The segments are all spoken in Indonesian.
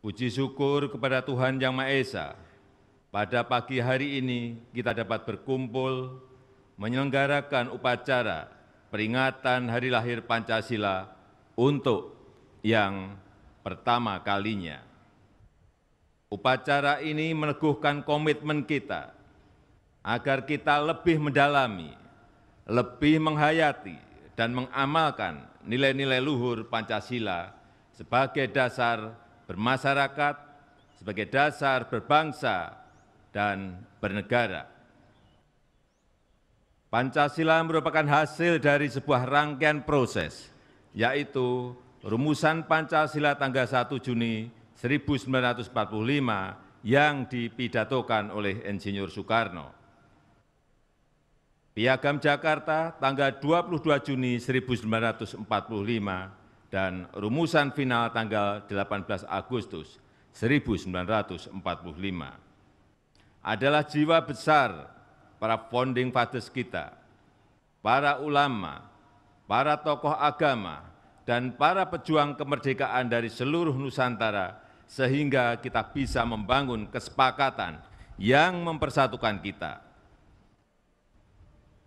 Puji syukur kepada Tuhan Yang Maha Esa, pada pagi hari ini kita dapat berkumpul menyelenggarakan upacara peringatan Hari Lahir Pancasila untuk yang pertama kalinya. Upacara ini meneguhkan komitmen kita agar kita lebih mendalami, lebih menghayati, dan mengamalkan nilai-nilai luhur Pancasila sebagai dasar bermasyarakat, sebagai dasar berbangsa dan bernegara. Pancasila merupakan hasil dari sebuah rangkaian proses, yaitu rumusan Pancasila tanggal 1 Juni 1945 yang dipidatokan oleh Insinyur Soekarno. Piagam Jakarta tanggal 22 Juni 1945 dan rumusan final tanggal 18 Agustus 1945 adalah jiwa besar para founding fathers kita, para ulama, para tokoh agama, dan para pejuang kemerdekaan dari seluruh Nusantara sehingga kita bisa membangun kesepakatan yang mempersatukan kita.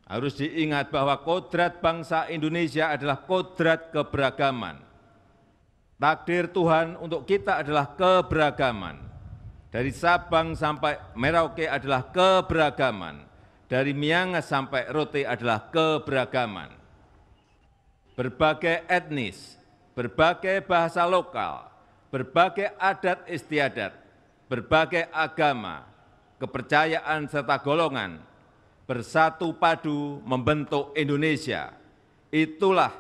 Harus diingat bahwa kodrat bangsa Indonesia adalah kodrat keberagaman. Takdir Tuhan untuk kita adalah keberagaman. Dari Sabang sampai Merauke adalah keberagaman. Dari Miangas sampai Rote adalah keberagaman. Berbagai etnis, berbagai bahasa lokal, berbagai adat istiadat, berbagai agama, kepercayaan serta golongan, bersatu padu membentuk Indonesia. Itulah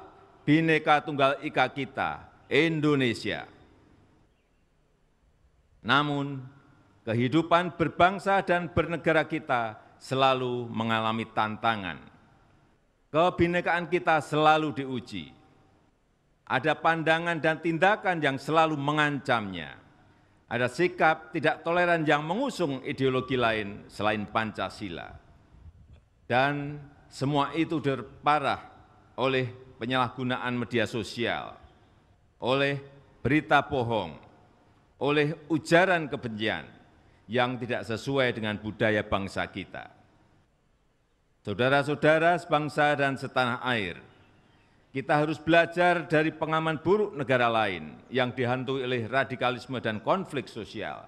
Bhinneka Tunggal Ika kita, Indonesia. Namun, kehidupan berbangsa dan bernegara kita selalu mengalami tantangan. Kebhinekaan kita selalu diuji. Ada pandangan dan tindakan yang selalu mengancamnya. Ada sikap tidak toleran yang mengusung ideologi lain selain Pancasila. Dan semua itu diperparah oleh penyalahgunaan media sosial, oleh berita bohong, oleh ujaran kebencian yang tidak sesuai dengan budaya bangsa kita. Saudara-saudara sebangsa dan setanah air, kita harus belajar dari pengalaman buruk negara lain yang dihantui oleh radikalisme dan konflik sosial,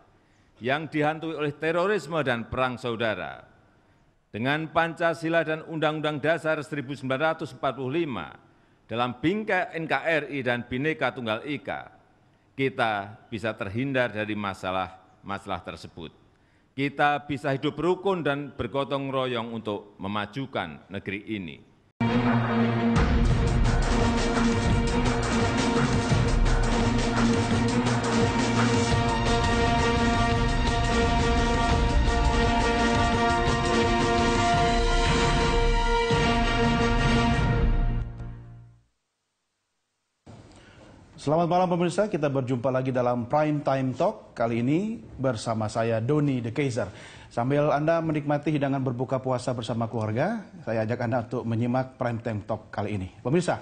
yang dihantui oleh terorisme dan perang saudara. Dengan Pancasila dan Undang-Undang Dasar 1945 dalam bingkai NKRI dan Bhinneka Tunggal Ika, kita bisa terhindar dari masalah tersebut. Kita bisa hidup rukun dan bergotong royong untuk memajukan negeri ini. Selamat malam pemirsa, kita berjumpa lagi dalam Prime Time Talk, kali ini bersama saya Doni The Kaiser. Sambil Anda menikmati hidangan berbuka puasa bersama keluarga, saya ajak Anda untuk menyimak Prime Time Talk kali ini. Pemirsa,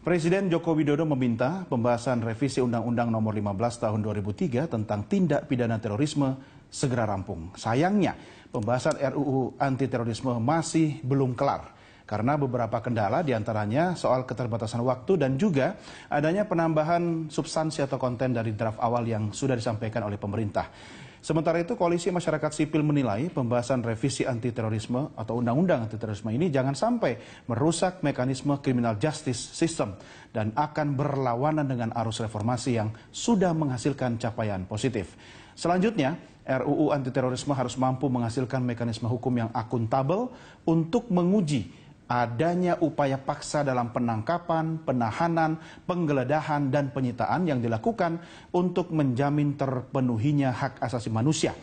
Presiden Joko Widodo meminta pembahasan revisi Undang-Undang Nomor 15 Tahun 2003 tentang tindak pidana terorisme segera rampung. Sayangnya, pembahasan RUU anti terorisme masih belum kelar. Karena beberapa kendala diantaranya soal keterbatasan waktu dan juga adanya penambahan substansi atau konten dari draft awal yang sudah disampaikan oleh pemerintah. Sementara itu, Koalisi Masyarakat Sipil menilai pembahasan revisi anti-terorisme atau undang-undang anti-terorisme ini jangan sampai merusak mekanisme criminal justice system dan akan berlawanan dengan arus reformasi yang sudah menghasilkan capaian positif. Selanjutnya, RUU anti-terorisme harus mampu menghasilkan mekanisme hukum yang akuntabel untuk menguji adanya upaya paksa dalam penangkapan, penahanan, penggeledahan, dan penyitaan yang dilakukan untuk menjamin terpenuhinya hak asasi manusia.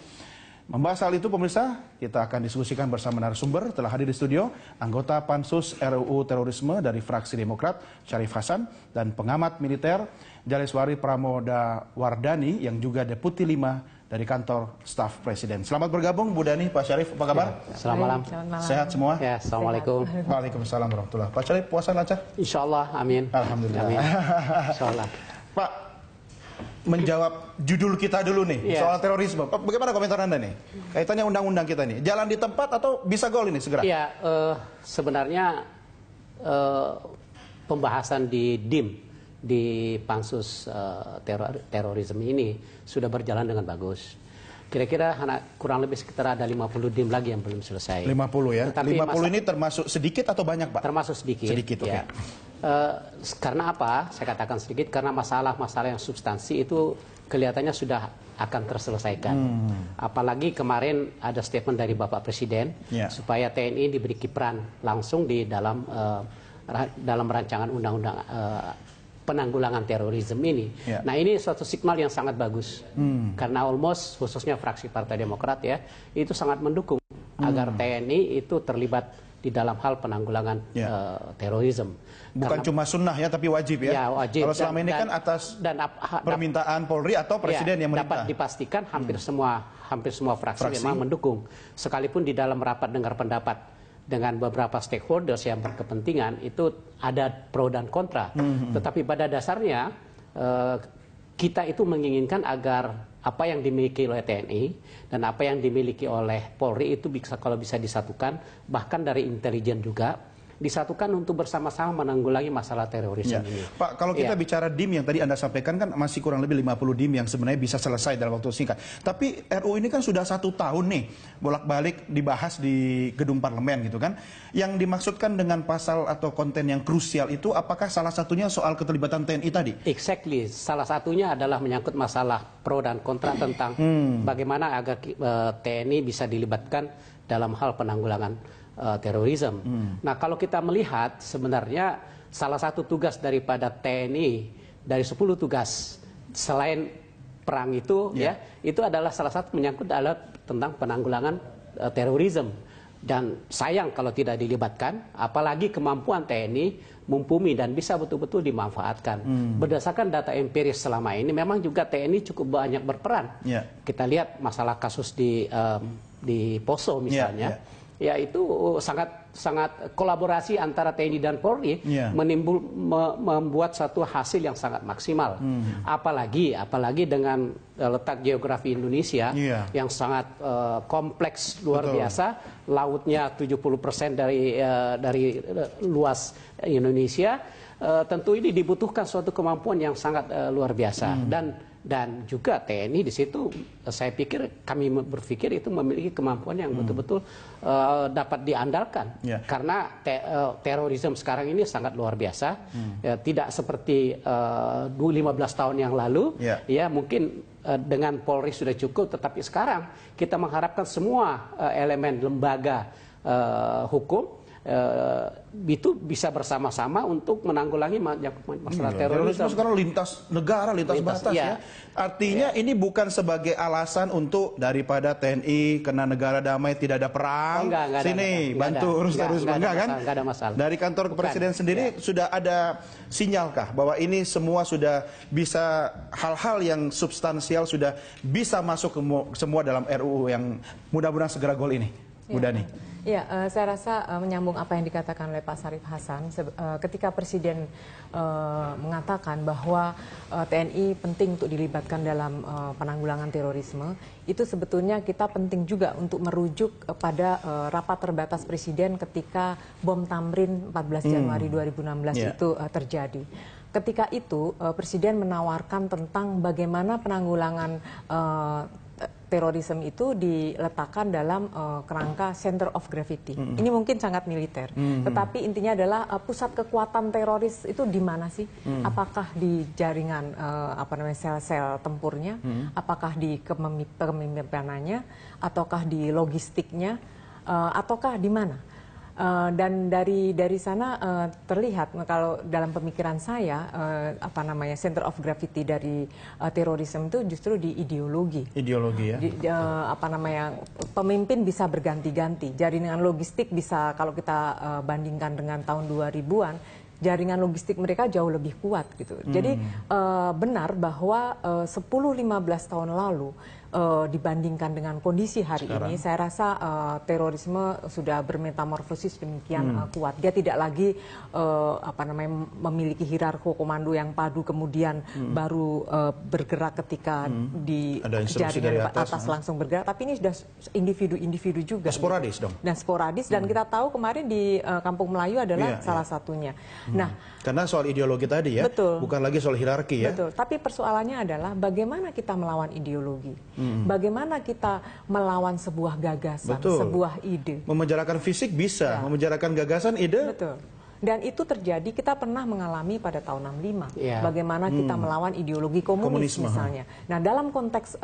Membahas hal itu pemirsa, kita akan diskusikan bersama narasumber. Telah hadir di studio anggota Pansus RUU Terorisme dari fraksi Demokrat, Syarif Hasan, dan pengamat militer Jaleswari Pramoda Wardani yang juga Deputi 5 dari kantor staf Presiden. Selamat bergabung Bu Dani, Pak Syarif, apa kabar? Ya, selamat malam. Sehat semua? Ya, Assalamualaikum. Waalaikumsalam warahmatullahi. Pak Syarif, puasa lancar? Insya Allah, amin. Alhamdulillah. Amin. Insya Allah. Pak, menjawab judul kita dulu nih, soal terorisme. Bagaimana komentar Anda nih? Kaitannya undang-undang kita nih. Jalan di tempat atau bisa gol ini segera? Ya, sebenarnya pembahasan di DIM, di Pansus terorisme ini sudah berjalan dengan bagus. Kira-kira kurang lebih sekitar ada 50 DIM lagi yang belum selesai. 50 ya? Tetapi 50 ini termasuk sedikit atau banyak, Pak? Termasuk sedikit. Sedikit, oke. Ya. Karena apa? Saya katakan sedikit, karena masalah-masalah yang substansi itu kelihatannya sudah akan terselesaikan. Apalagi kemarin ada statement dari Bapak Presiden, supaya TNI diberi peran langsung di dalam rancangan undang-undang penanggulangan terorisme ini. Nah, ini suatu signal yang sangat bagus. Karena almost, khususnya fraksi Partai Demokrat ya, itu sangat mendukung agar TNI itu terlibat di dalam hal penanggulangan terorisme. Bukan cuma sunnah ya, tapi wajib ya? Ya, wajib. Kalau selama ini kan atas permintaan Polri atau Presiden yang meminta. Dapat dipastikan hampir semua fraksi memang mendukung. Sekalipun di dalam rapat dengar pendapat dengan beberapa stakeholders yang berkepentingan itu ada pro dan kontra. Tetapi pada dasarnya kita itu menginginkan agar apa yang dimiliki oleh TNI dan apa yang dimiliki oleh Polri itu bisa, kalau bisa disatukan, bahkan dari intelijen juga disatukan untuk bersama-sama menanggulangi masalah terorisme ini. Pak, kalau kita bicara DIM yang tadi Anda sampaikan kan masih kurang lebih 50 DIM yang sebenarnya bisa selesai dalam waktu singkat. Tapi RU ini kan sudah 1 tahun nih bolak-balik dibahas di gedung parlemen gitu kan. Yang dimaksudkan dengan pasal atau konten yang krusial itu apakah salah satunya soal keterlibatan TNI tadi? Exactly. Salah satunya adalah menyangkut masalah pro dan kontra tentang bagaimana agar TNI bisa dilibatkan dalam hal penanggulangan terorisme. Nah, kalau kita melihat sebenarnya salah satu tugas daripada TNI dari 10 tugas selain perang itu itu adalah salah satu menyangkut adalah tentang penanggulangan terorisme. Dan sayang kalau tidak dilibatkan, apalagi kemampuan TNI mumpuni dan bisa betul-betul dimanfaatkan. Berdasarkan data empiris selama ini memang juga TNI cukup banyak berperan. Kita lihat masalah kasus di Poso misalnya. Ya, itu sangat kolaborasi antara TNI dan Polri membuat satu hasil yang sangat maksimal. Apalagi dengan letak geografi Indonesia yang sangat kompleks luar biasa, lautnya 70% dari luas Indonesia. Tentu ini dibutuhkan suatu kemampuan yang sangat luar biasa. Dan juga TNI di situ saya pikir, kami berpikir itu memiliki kemampuan yang betul-betul dapat diandalkan. Karena terorisme sekarang ini sangat luar biasa. Tidak seperti 15 tahun yang lalu. Ya, mungkin dengan Polri sudah cukup, tetapi sekarang kita mengharapkan semua elemen lembaga hukum itu bisa bersama-sama untuk menanggulangi masalah terorisme. Sekarang lintas negara, lintas batas ya. Artinya ini bukan sebagai alasan untuk daripada TNI kena negara damai tidak ada perang, sini bantu urus terorisme, enggak kan? Enggak ada masalah. Dari kantor Presiden sendiri sudah ada sinyalkah bahwa ini semua sudah bisa, hal-hal yang substansial sudah bisa masuk semua dalam RUU yang mudah-mudahan segera gol ini, Bu Dhani? Ya, saya rasa menyambung apa yang dikatakan oleh Pak Syarif Hasan, ketika Presiden mengatakan bahwa TNI penting untuk dilibatkan dalam penanggulangan terorisme, itu sebetulnya kita penting juga untuk merujuk pada rapat terbatas Presiden ketika bom Tamrin 14 Januari 2016 itu terjadi. Ketika itu Presiden menawarkan tentang bagaimana penanggulangan terorisme itu diletakkan dalam kerangka center of gravity. Ini mungkin sangat militer, tetapi intinya adalah pusat kekuatan teroris itu di mana sih? Apakah di jaringan sel-sel tempurnya? Apakah di kepemimpinannya? Ataukah di logistiknya? Ataukah di mana? Dan dari sana terlihat kalau dalam pemikiran saya center of gravity dari terorisme itu justru di ideologi. Ideologi ya. Pemimpin bisa berganti-ganti. Jaringan logistik bisa, kalau kita bandingkan dengan tahun 2000-an, jaringan logistik mereka jauh lebih kuat gitu. Jadi benar bahwa 10-15 tahun lalu dibandingkan dengan kondisi hari ini, saya rasa terorisme sudah bermetamorfosis demikian kuat. Dia tidak lagi memiliki hierarki komando yang padu, kemudian baru bergerak ketika di jaringan atas langsung bergerak, tapi ini sudah individu-individu juga. Sporadis dong. Dan sporadis, dan kita tahu kemarin di Kampung Melayu adalah salah satunya. Nah, karena soal ideologi tadi ya, bukan lagi soal hierarki ya. Betul. Tapi persoalannya adalah bagaimana kita melawan ideologi. Bagaimana kita melawan sebuah gagasan, sebuah ide. Memenjarakan fisik bisa, memenjarakan gagasan, ide. Betul. Dan itu terjadi, kita pernah mengalami pada tahun 65. Bagaimana kita melawan ideologi komunis misalnya. Nah, dalam konteks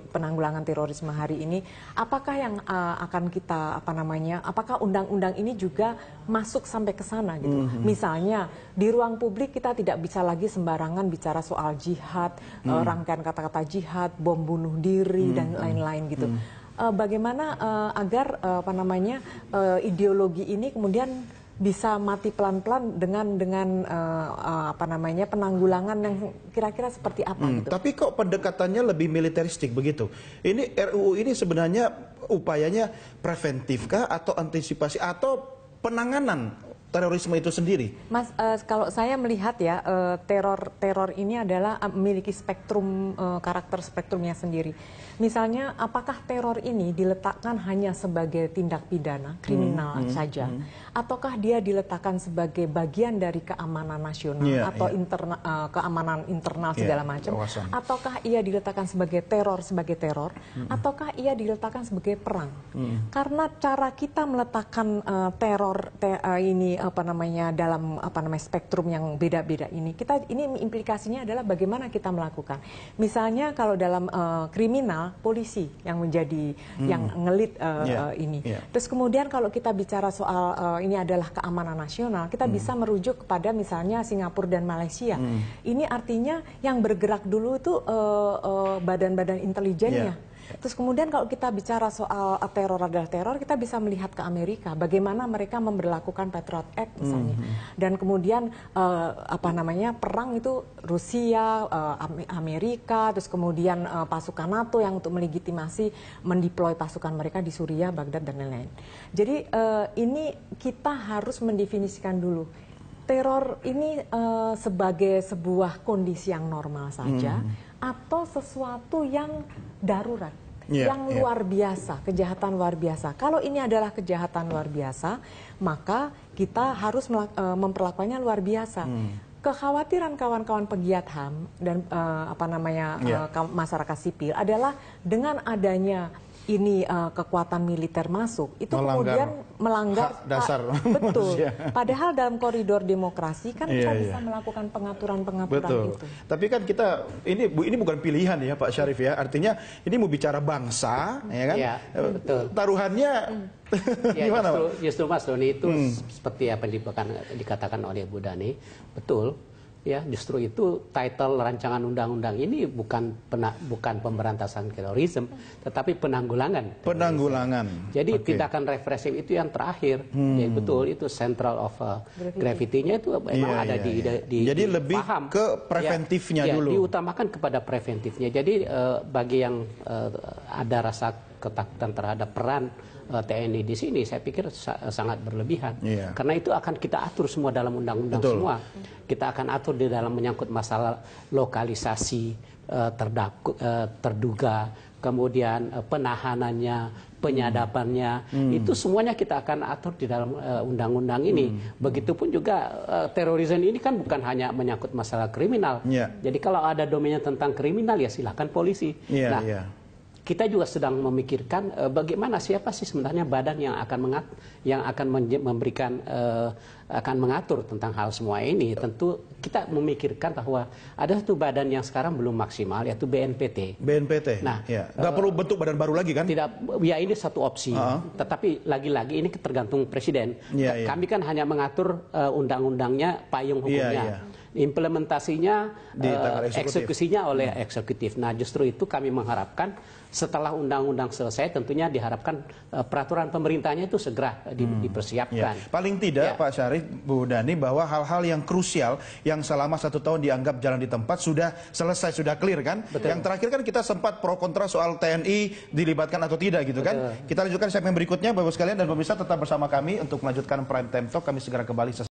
penanggulangan terorisme hari ini, apakah yang akan kita, apakah undang-undang ini juga masuk sampai ke sana gitu. Misalnya, di ruang publik kita tidak bisa lagi sembarangan bicara soal jihad, rangkaian kata-kata jihad, bom bunuh diri, dan lain-lain gitu. Bagaimana agar ideologi ini kemudian bisa mati pelan-pelan dengan penanggulangan yang kira-kira seperti apa gitu. Tapi kok pendekatannya lebih militeristik begitu? Ini RUU ini sebenarnya upayanya preventifkah atau antisipasi atau penanganan terorisme itu sendiri? Mas, kalau saya melihat ya, teror ini adalah memiliki spektrum, karakter spektrumnya sendiri. Misalnya, apakah teror ini diletakkan hanya sebagai tindak pidana, kriminal saja, ataukah dia diletakkan sebagai bagian dari keamanan nasional atau keamanan internal segala macam, ataukah ia diletakkan sebagai teror, ataukah ia diletakkan sebagai perang? Karena cara kita meletakkan teror ini dalam spektrum yang beda-beda ini, ini implikasinya adalah bagaimana kita melakukan. Misalnya kalau dalam kriminal, polisi yang menjadi yang ngelit ini. Terus kemudian kalau kita bicara soal ini adalah keamanan nasional, kita bisa merujuk kepada misalnya Singapura dan Malaysia. Ini artinya yang bergerak dulu itu badan-badan intelijennya. Terus kemudian kalau kita bicara soal teror adalah teror, kita bisa melihat ke Amerika, bagaimana mereka memberlakukan Patriot Act misalnya. Dan kemudian perang itu Rusia, Amerika, terus kemudian pasukan NATO yang untuk melegitimasi mendeploy pasukan mereka di Suriah, Baghdad dan lain-lain. Jadi ini kita harus mendefinisikan dulu teror ini sebagai sebuah kondisi yang normal saja atau sesuatu yang darurat, yang luar biasa, kejahatan luar biasa. Kalau ini adalah kejahatan luar biasa, maka kita harus memperlakukannya luar biasa. Kekhawatiran kawan-kawan pegiat HAM dan masyarakat sipil adalah dengan adanya ini kekuatan militer masuk, itu kemudian melanggar hak dasar betul. manusia. Padahal dalam koridor demokrasi kan kita bisa melakukan pengaturan-pengaturan itu. Tapi kan kita ini bukan pilihan ya Pak Syarif ya. Artinya ini mau bicara bangsa, ya kan? Betul. Taruhannya gimana Pak? Justru Mas Doni itu seperti apa yang dikatakan oleh Bu Dani, betul. Ya, justru itu title rancangan undang-undang ini bukan pemberantasan terorisme, tetapi penanggulangan. Penanggulangan. Jadi tindakan represif itu yang terakhir. Ya, betul, itu central of gravity-nya itu memang ada di jadi lebih paham. ke preventifnya dulu. Diutamakan kepada preventifnya. Jadi bagi yang ada rasa ketakutan terhadap peran TNI di sini, saya pikir sangat berlebihan. Karena itu akan kita atur semua dalam undang-undang semua. Kita akan atur di dalam menyangkut masalah lokalisasi terduga, kemudian penahanannya, penyadapannya, itu semuanya kita akan atur di dalam undang-undang ini. Begitupun juga terorisme ini kan bukan hanya menyangkut masalah kriminal. Jadi kalau ada domainnya tentang kriminal ya silakan polisi. Kita juga sedang memikirkan bagaimana siapa sih sebenarnya badan yang akan memberikan akan mengatur tentang hal semua ini. Tentu kita memikirkan bahwa ada satu badan yang sekarang belum maksimal, yaitu BNPT. BNPT. Nah, nggak perlu bentuk badan baru lagi kan? Tidak, ya ini satu opsi. Tetapi lagi-lagi ini tergantung presiden. Kami kan hanya mengatur undang-undangnya, payung hukumnya. implementasinya, Di tangan eksekutif. eksekusinya oleh eksekutif. Nah, justru itu kami mengharapkan setelah undang-undang selesai, tentunya diharapkan peraturan pemerintahnya itu segera dipersiapkan. Ya. Paling tidak, Pak Syarif, Bu Dhani, bahwa hal-hal yang krusial yang selama 1 tahun dianggap jalan di tempat sudah selesai, sudah clear kan? Betul. Yang terakhir kan kita sempat pro kontra soal TNI dilibatkan atau tidak gitu kan? Kita lanjutkan segmen berikutnya, Bapak sekalian, dan pemirsa tetap bersama kami untuk melanjutkan Prime Time Talk. Kami segera kembali.